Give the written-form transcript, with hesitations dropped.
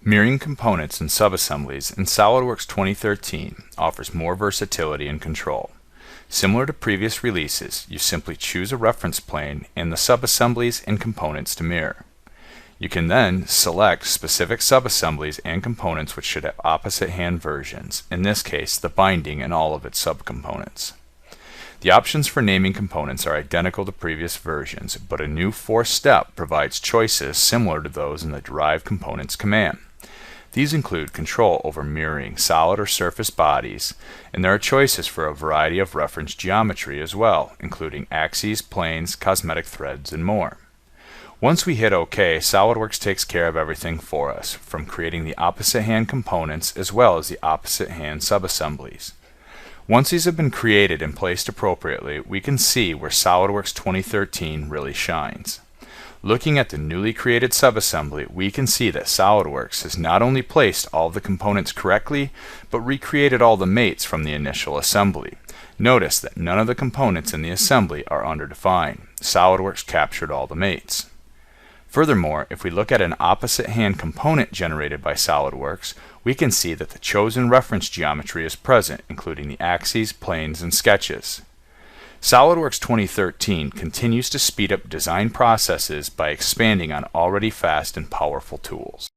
Mirroring components and subassemblies in SolidWorks 2013 offers more versatility and control. Similar to previous releases, you simply choose a reference plane and the subassemblies and components to mirror. You can then select specific subassemblies and components which should have opposite hand versions, in this case the binding and all of its subcomponents. The options for naming components are identical to previous versions, but a new fourth step provides choices similar to those in the Derived Components command. These include control over mirroring solid or surface bodies, and there are choices for a variety of reference geometry as well, including axes, planes, cosmetic threads, and more. Once we hit OK, SolidWorks takes care of everything for us, from creating the opposite hand components as well as the opposite hand subassemblies. Once these have been created and placed appropriately, we can see where SolidWorks 2013 really shines. Looking at the newly created subassembly, we can see that SolidWorks has not only placed all of the components correctly, but recreated all the mates from the initial assembly. Notice that none of the components in the assembly are underdefined. SolidWorks captured all the mates. Furthermore, if we look at an opposite hand component generated by SolidWorks, we can see that the chosen reference geometry is present, including the axes, planes, and sketches. SolidWorks 2013 continues to speed up design processes by expanding on already fast and powerful tools.